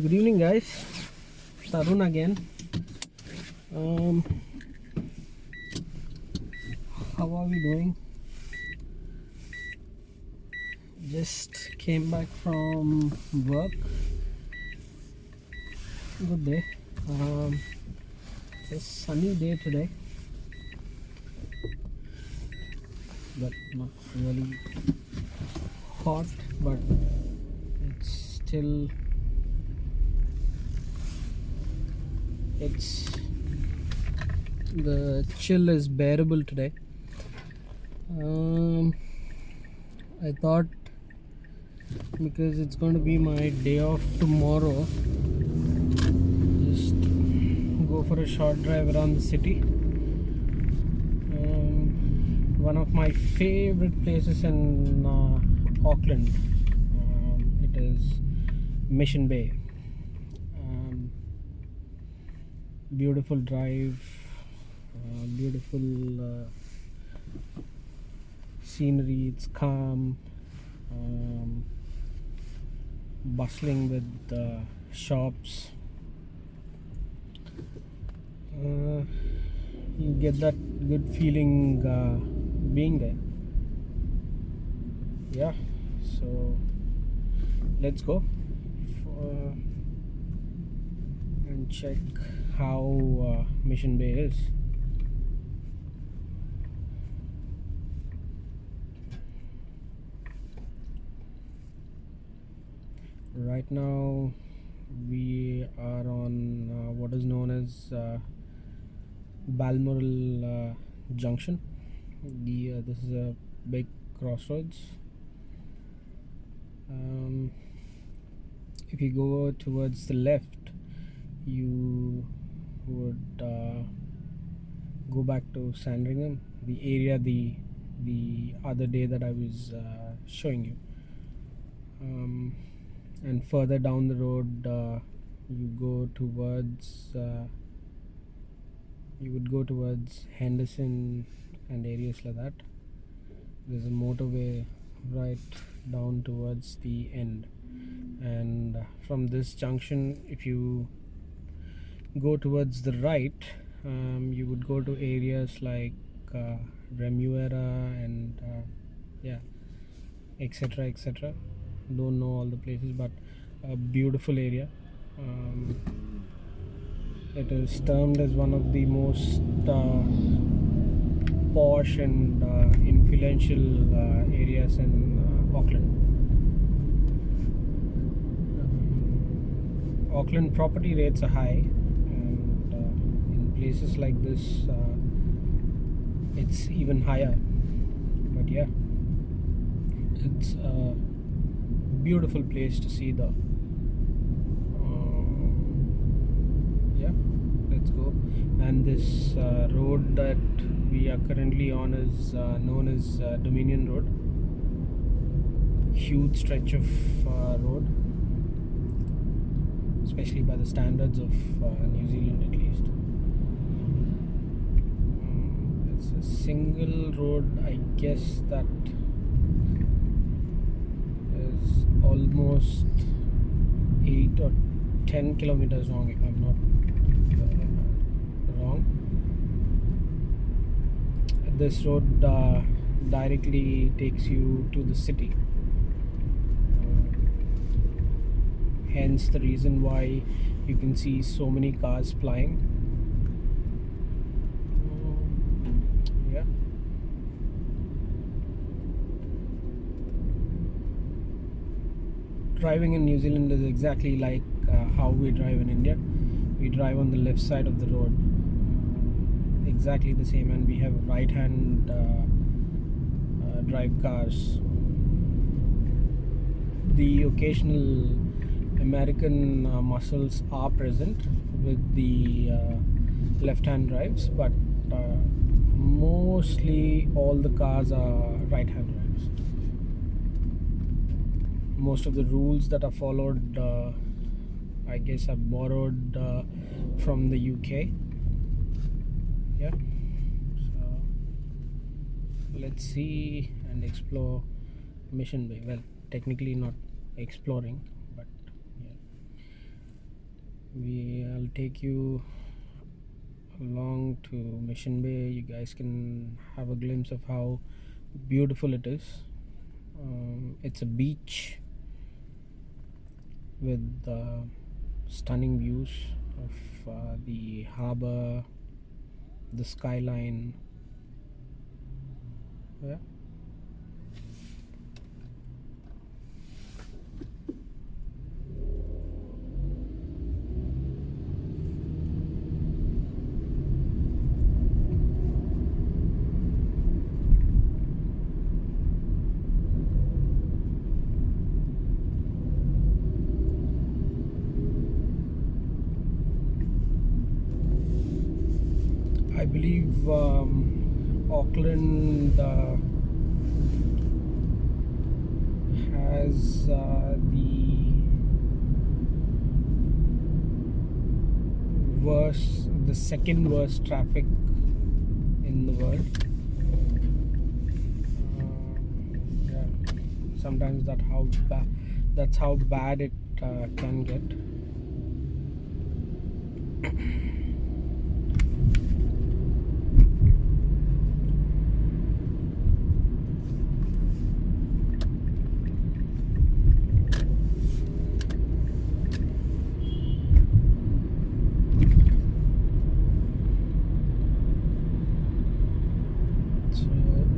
Good evening, guys. Tarun again. Um, how are we doing? Just came back from work. Good day. It's a sunny day today, but not really hot. But it's still the chill is bearable today. I thought because it's going to be my day off tomorrow, just go for a short drive around the city. One of my favorite places in Auckland. It is Mission Bay. Beautiful drive, beautiful scenery. It's calm, bustling with shops. You get that good feeling being there. Yeah, so let's go and check how Mission Bay is. Right now we are on what is known as Balmoral Junction. This is a big crossroads. If you go towards the left, you would go back to Sandringham, the area the other day that I was showing you. And further down the road, you would go towards Henderson and areas like that. There's a motorway right down towards the end, and from this junction, if you go towards the right, you would go to areas like Remuera and etc, etc. Don't know all the places, but a beautiful area. It is termed as one of the most posh and influential areas in Auckland. Auckland property rates are high, and in places like this, it's even higher. But yeah, it's a beautiful place to see though. Yeah, let's go. And this road that we are currently on is known as Dominion Road. Huge stretch of road, especially by the standards of New Zealand at least. It's a single road, I guess, that is almost 8 or 10 kilometers long, if I'm not wrong. This road directly takes you to the city. Hence the reason why you can see so many cars plying. Yeah. Driving in New Zealand is exactly like how we drive in India. We drive on the left side of the road, exactly the same, and we have right-hand drive cars. The occasional American muscles are present with the left-hand drives, but mostly all the cars are right-hand drives. Most of the rules that are followed, I guess, are borrowed from the UK. Yeah, so let's see and explore Mission Bay. Well, technically not exploring, but yeah. I'll take you along to Mission Bay. You guys can have a glimpse of how beautiful it is. It's a beach with stunning views of the harbor, the skyline. Yeah. I believe Auckland has the second worst traffic in the world. Yeah, sometimes that's how bad it can get.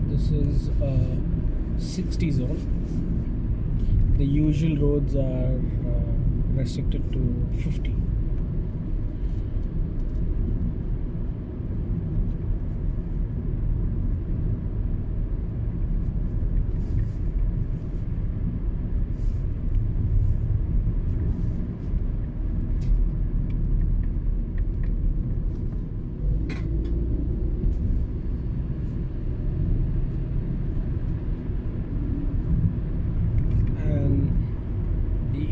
This is a 60 zone. The usual roads are restricted to 50.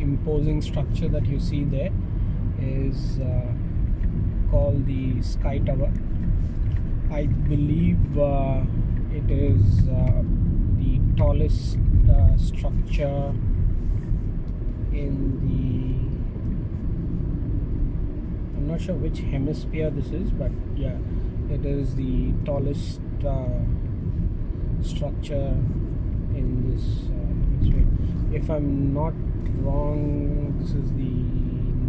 Imposing structure that you see there is called the Sky Tower. I believe it is the tallest structure in I'm not sure which hemisphere this is, but yeah, it is the tallest structure in this hemisphere. If I'm not wrong, this is the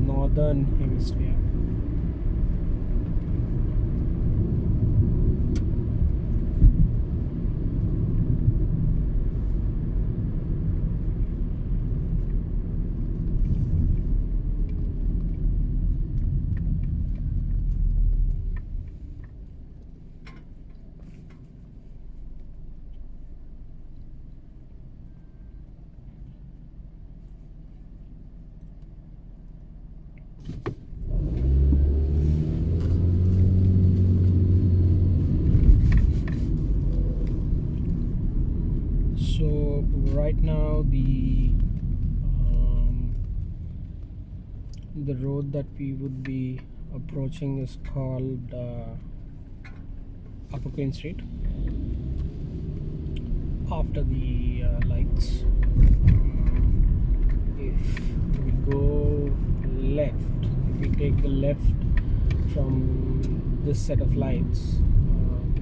northern hemisphere. So right now the road that we would be approaching is called Upper Queen Street. After the lights, if we go left, if we take the left from this set of lights,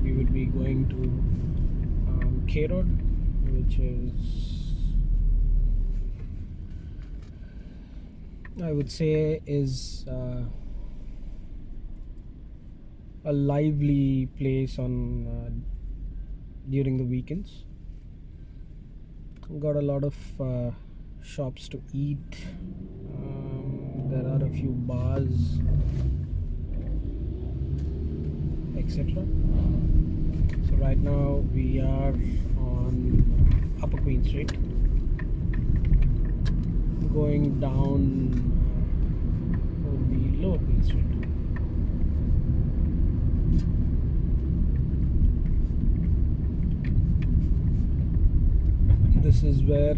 we would be going to K Road, which is, I would say, is a lively place on during the weekends. Got a lot of shops to eat. There are a few bars, etc. So right now we are on Upper Queen Street, going down would be Lower Queen Street. This is where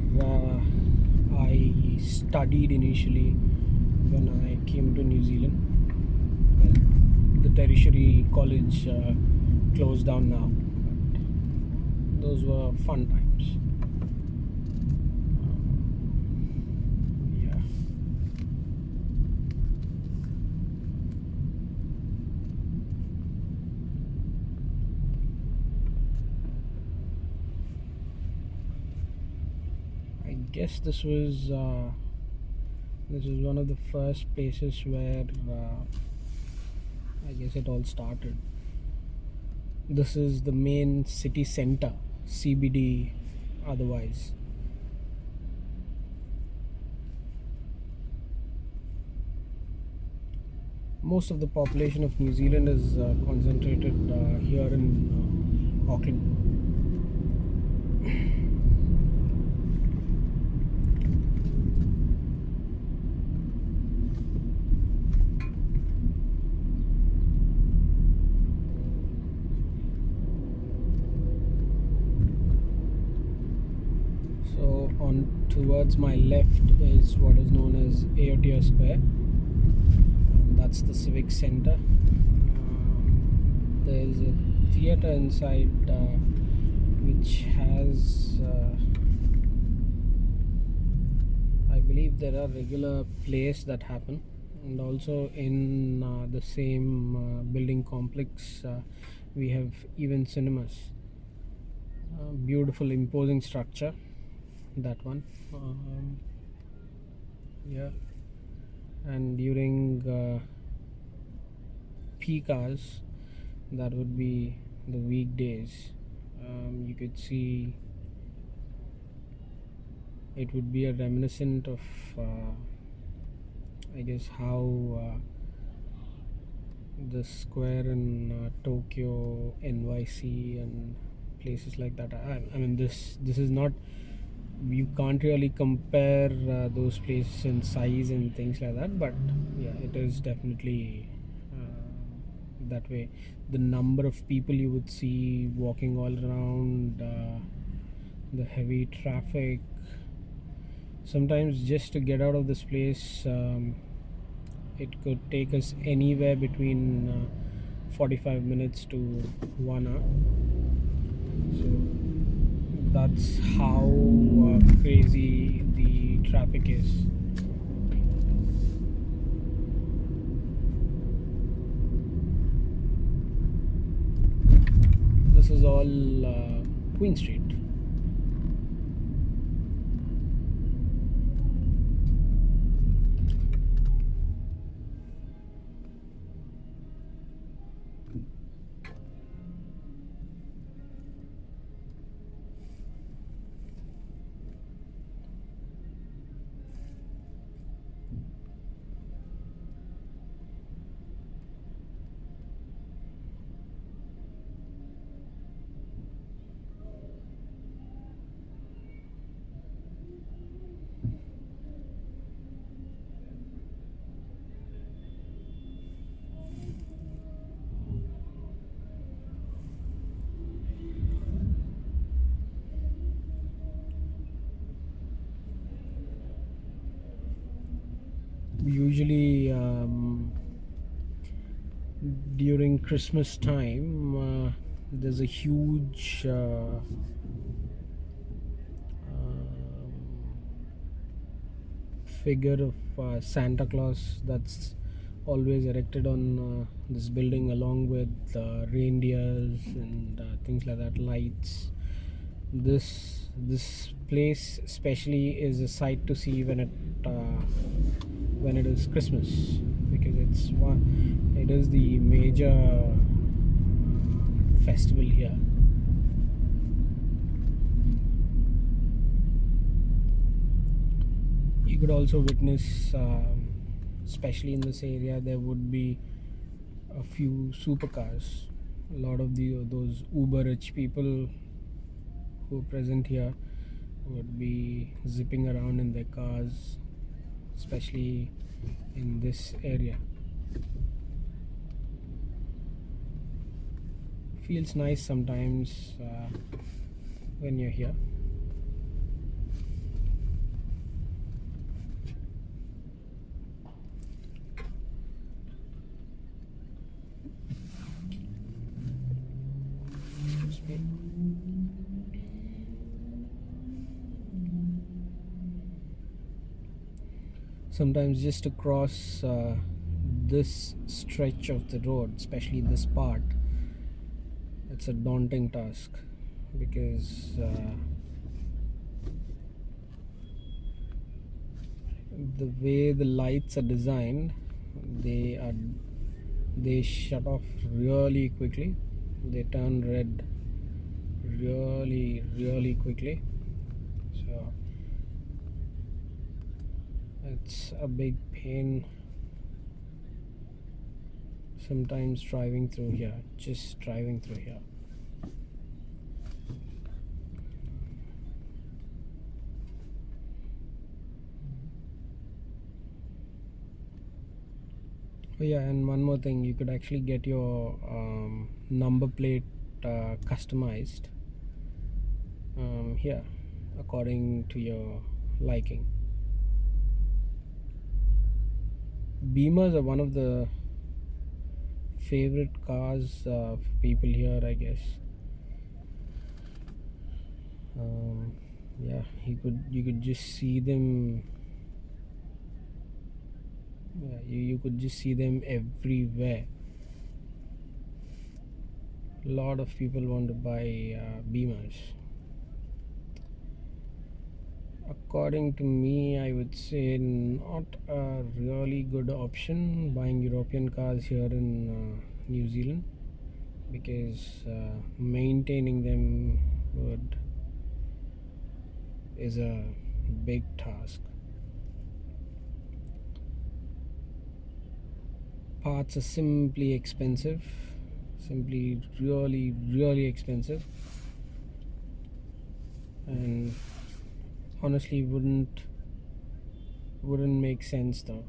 I studied initially when I came to New Zealand. Well, the tertiary college closed down now, but those were fun times. Yeah. guess this was one of the first places where I guess it all started. This is the main city center, CBD otherwise. Most of the population of New Zealand is concentrated here in Auckland. So on towards my left is what is known as Aotea Square, and that's the civic center. There's a theater inside which has I believe there are regular plays that happen, and also in the same building complex we have even cinemas. Beautiful imposing structure, that one. Yeah, and during peak hours, that would be the weekdays, you could see it would be a reminiscent of I guess how the square in Tokyo, NYC, and places like that. I mean, this is not, you can't really compare those places in size and things like that, but yeah, it is definitely that way. The number of people you would see walking all around, the heavy traffic. Sometimes just to get out of this place, it could take us anywhere between 45 minutes to 1 hour. So that's how crazy the traffic is. This is all Queen Street. Usually during Christmas time, there's a huge figure of Santa Claus that's always erected on this building, along with reindeers and things like that, lights. This place especially is a sight to see when it is Christmas, because it is the major festival here. You could also witness, especially in this area, there would be a few supercars. A lot of those uber rich people who are present here would be zipping around in their cars, especially in this area. Feels nice sometimes when you're here. Excuse me. Sometimes just to cross this stretch of the road, especially this part, it's a daunting task, because the way the lights are designed, they shut off really quickly. They turn red really quickly. So it's a big pain sometimes driving through here, just driving through here. Oh yeah, and one more thing, you could actually get your number plate customized here according to your liking. Beamers are one of the favorite cars for people here, I guess. Yeah, you could just see them. Yeah, you could just see them everywhere. A lot of people want to buy Beamers. According to me, I would say not a really good option buying European cars here in New Zealand, because maintaining them is a big task. Parts are simply expensive, simply really expensive, and honestly wouldn't make sense though.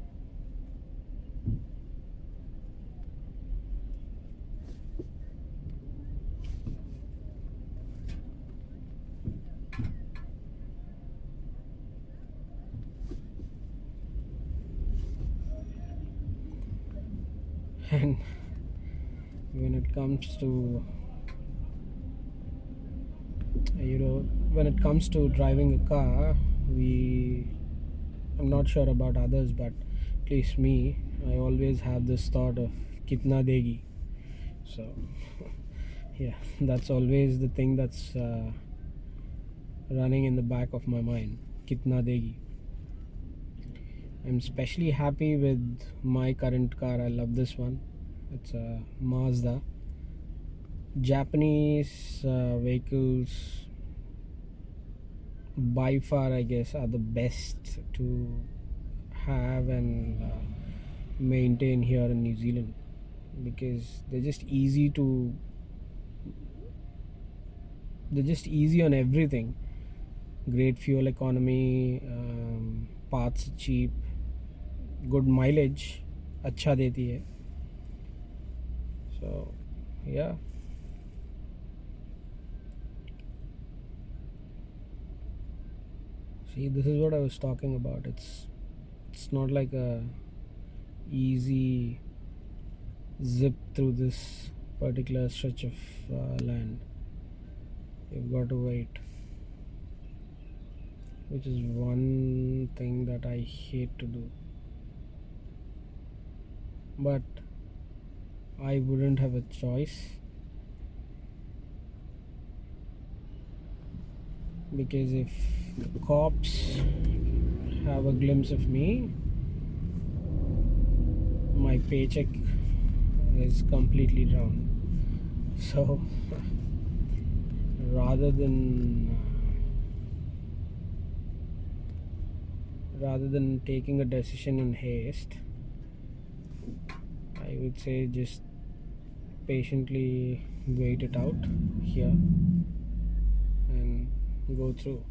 And when it comes to when it comes to driving a car, I'm not sure about others, but at least me, I always have this thought of kitna degi. So yeah, that's always the thing that's running in the back of my mind. Kitna degi. I'm especially happy with my current car. I love this one. It's a Mazda. Japanese vehicles by far, I guess, are the best to have and maintain here in New Zealand, because they're just easy on everything. Great fuel economy, parts cheap, good mileage, अच्छा देती है. So yeah. See, this is what I was talking about. It's not like a easy zip through this particular stretch of land. You've got to wait, which is one thing that I hate to do. But I wouldn't have a choice, because if the cops have a glimpse of me, my paycheck is completely down. So rather than taking a decision in haste, I would say just patiently wait it out here and go through.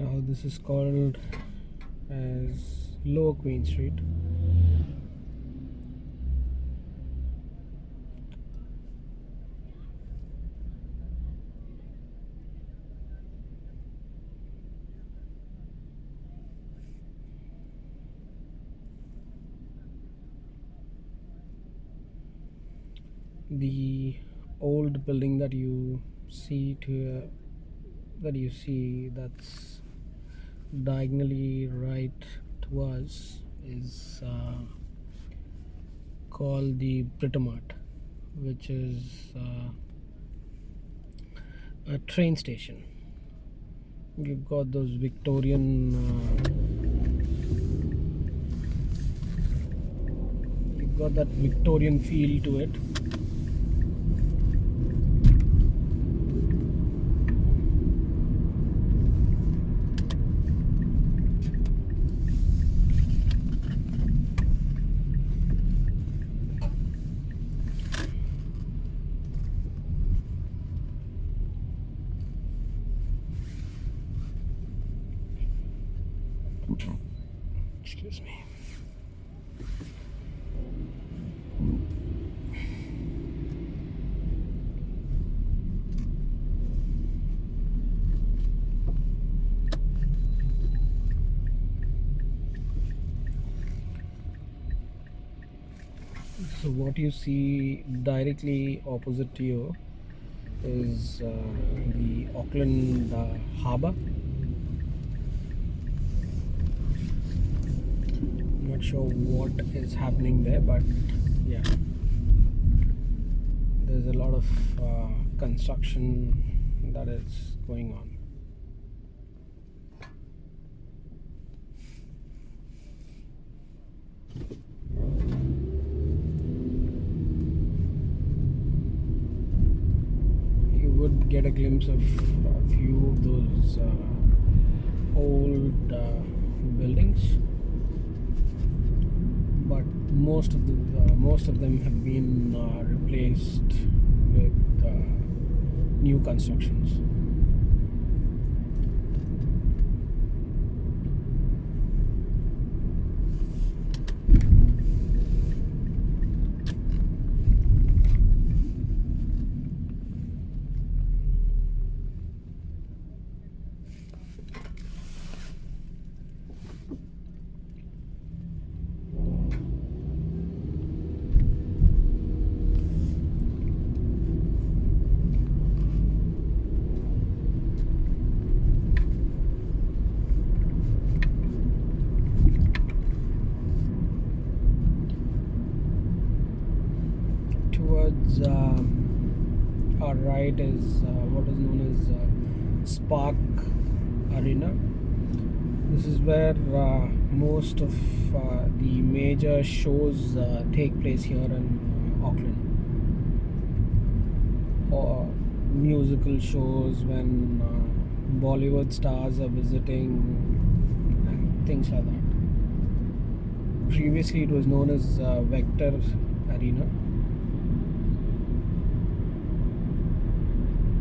Now this is called as Lower Queen Street. The old building that you see that's diagonally right to us is called the Britomart, which is a train station. You've got those you've got that Victorian feel to it. Excuse me. So what you see directly opposite to you is the Auckland Harbour. Not sure what is happening there, but yeah, there's a lot of construction that is going on. You would get a glimpse of a few of those old buildings, but most of them have been replaced with new constructions. Towards our right is what is known as Spark Arena. This is where most of the major shows take place here in Auckland, or musical shows when Bollywood stars are visiting and things like that. Previously it was known as Vector Arena.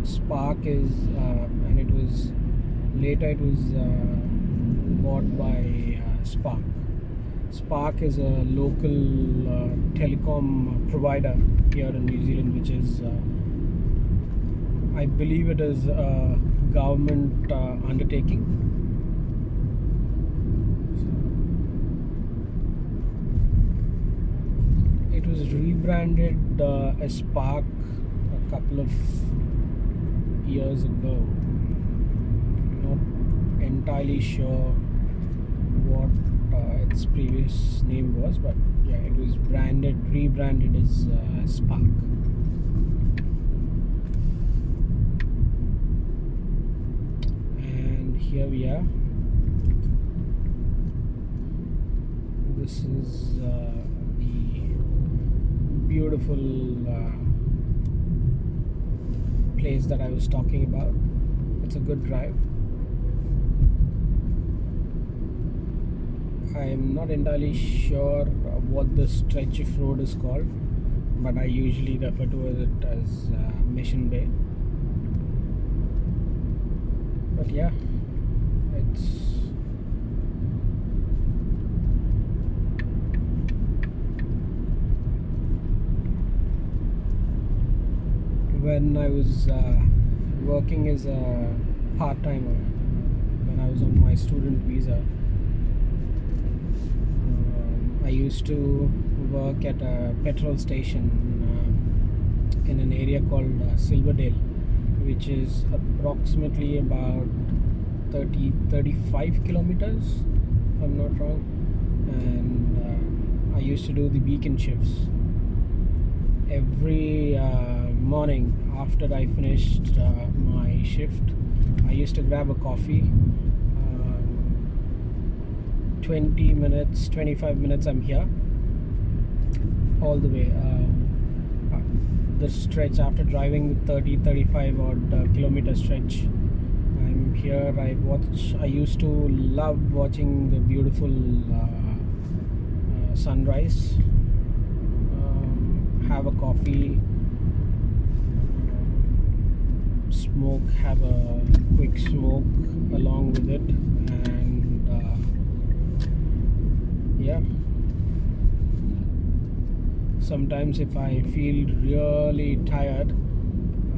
Spark is and it was bought by Spark. Spark is a local telecom provider here in New Zealand, which is I believe it is a government undertaking. It was rebranded as Spark a couple of years ago. Not entirely sure what its previous name was, but yeah, it was rebranded as Spark. And here we are. This is the beautiful place that I was talking about. It's a good drive. I'm not entirely sure what the stretch of road is called, but I usually refer to it as Mission Bay. But yeah, it's when I was working as a part-timer, when I was on my student visa, I used to work at a petrol station in an area called Silverdale, which is approximately about 35 kilometers, if I'm not wrong. And I used to do the weekend shifts. Every morning after I finished my shift, I used to grab a coffee. 20 minutes, 25 minutes, I'm here all the way. The stretch after driving 35 odd kilometer stretch, I'm here. I used to love watching the beautiful sunrise. Have a coffee, smoke, have a quick smoke along with it, and yeah, sometimes if I feel really tired,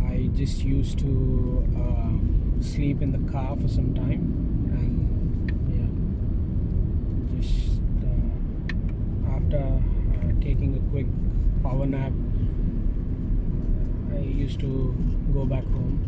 I just used to sleep in the car for some time, and yeah, just after taking a quick power nap, I used to go back home.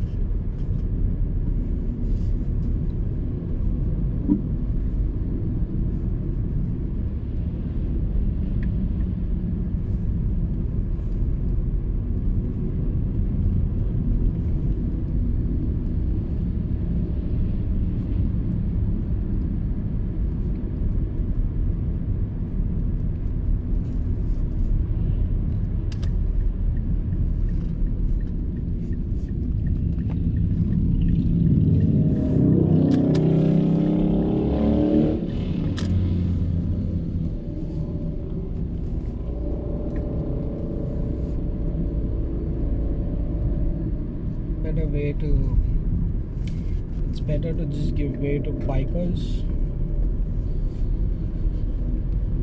It's better to just give way to bikers,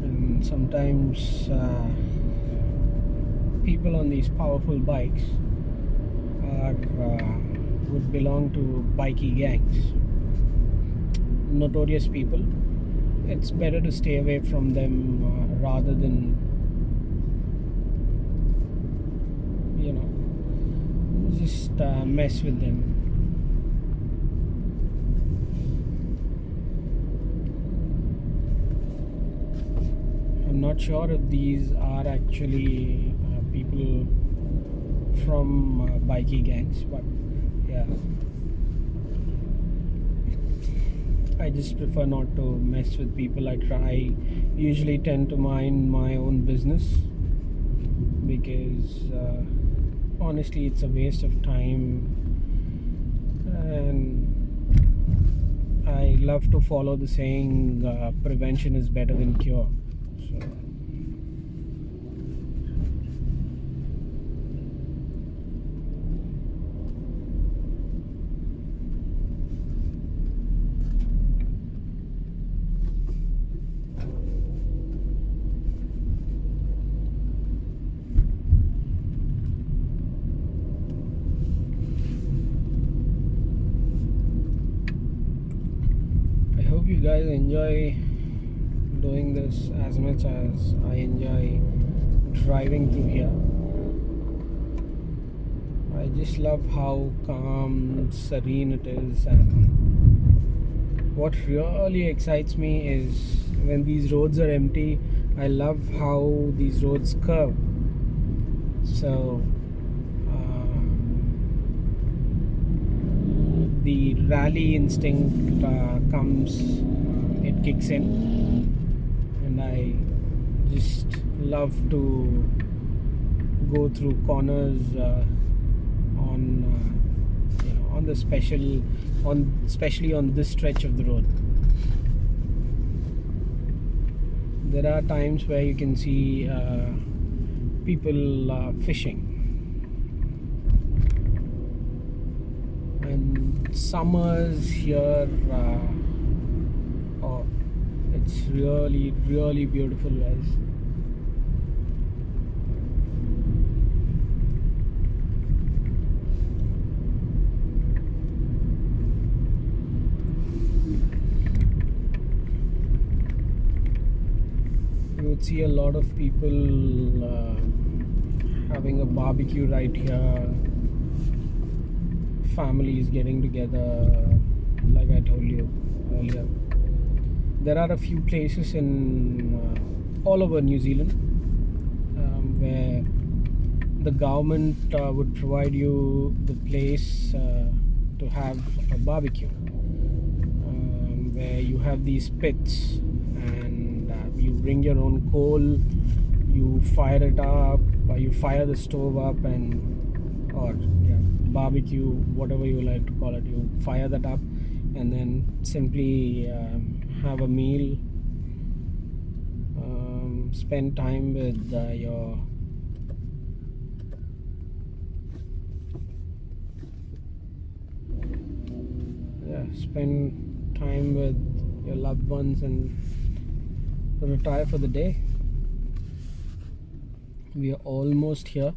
and sometimes people on these powerful bikes would belong to bikey gangs, notorious people. It's better to stay away from them rather than, just mess with them. I'm not sure if these are actually people from bikey gangs, but yeah, I just prefer not to mess with people. I usually tend to mind my own business, because honestly it's a waste of time, and I love to follow the saying, prevention is better than cure. So I hope you guys enjoy doing this as much as I enjoy driving through here. I just love how calm, serene it is, and what really excites me is when these roads are empty. I love how these roads curve. So the rally instinct comes, it kicks in, and I just love to go through corners on the especially on this stretch of the road. There are times where you can see people fishing, and summers here It's really, really beautiful, guys. You would see a lot of people having a barbecue right here. Families getting together, like I told you earlier. There are a few places in all over New Zealand where the government would provide you the place to have a barbecue, where you have these pits and you bring your own coal, you fire it up, you fire the stove up, and or yeah, barbecue, whatever you like to call it, you fire that up and then simply have a meal, spend time with your spend time with your loved ones and retire for the day. We are almost here.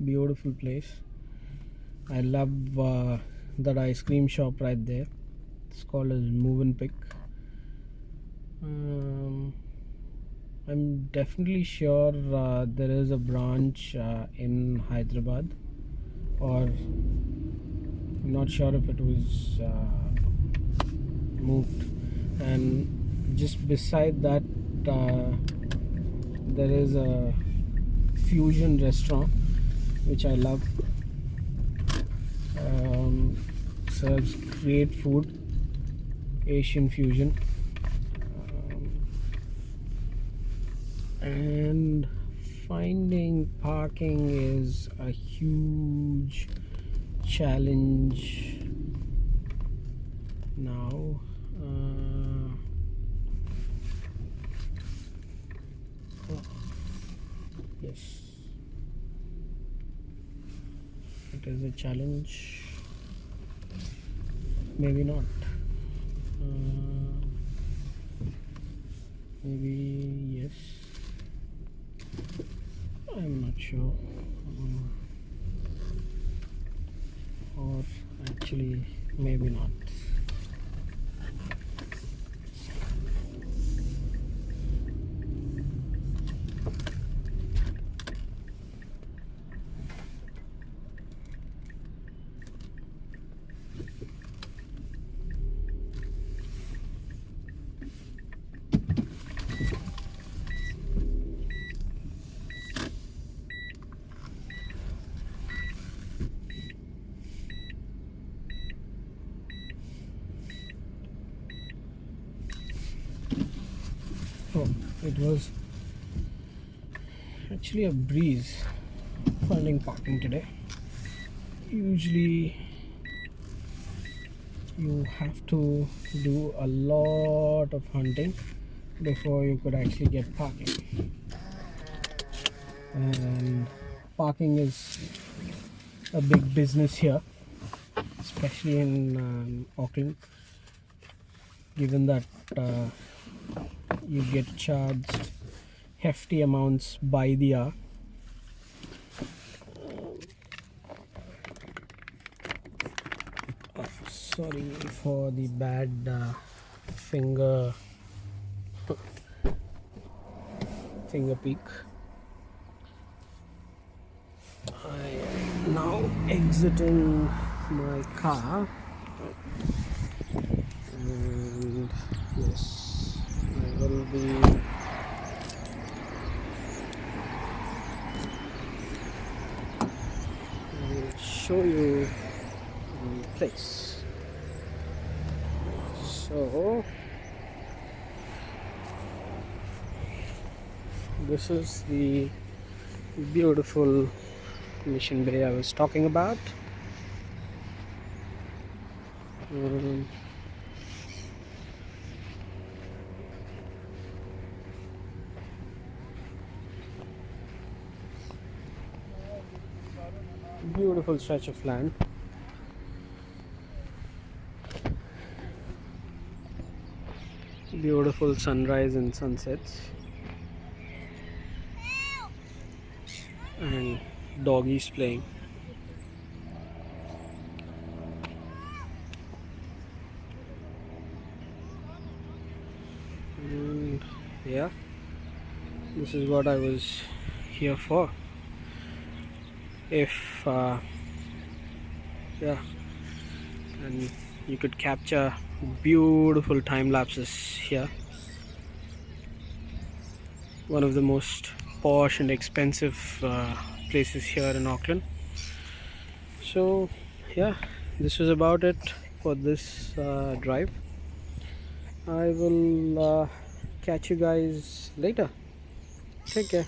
Beautiful place. I love that ice cream shop right there. It's called as Move and Pick. I'm definitely sure there is a branch in Hyderabad, or I'm not sure if it was moved. And just beside that, there is a fusion restaurant which I love. Serves great food, Asian fusion. And finding parking is a huge challenge now. Yes, it is a challenge. Maybe not. Maybe yes. I'm not sure. Or actually, maybe not. Oh, it was actually a breeze finding parking today. Usually you have to do a lot of hunting before you could actually get parking, and parking is a big business here, especially in Auckland, given that you get charged hefty amounts by the hour. Sorry for the bad finger peak. I am now exiting my car, and yes, I will be show you the place. So this is the beautiful Mission Bay I was talking about. Beautiful stretch of land. Beautiful sunrise and sunsets, and doggies playing. And yeah, this is what I was here for. If yeah, and you could capture beautiful time lapses here. One of the most posh and expensive places here in Auckland. So yeah, this was about it for this drive. I will catch you guys later. Take care.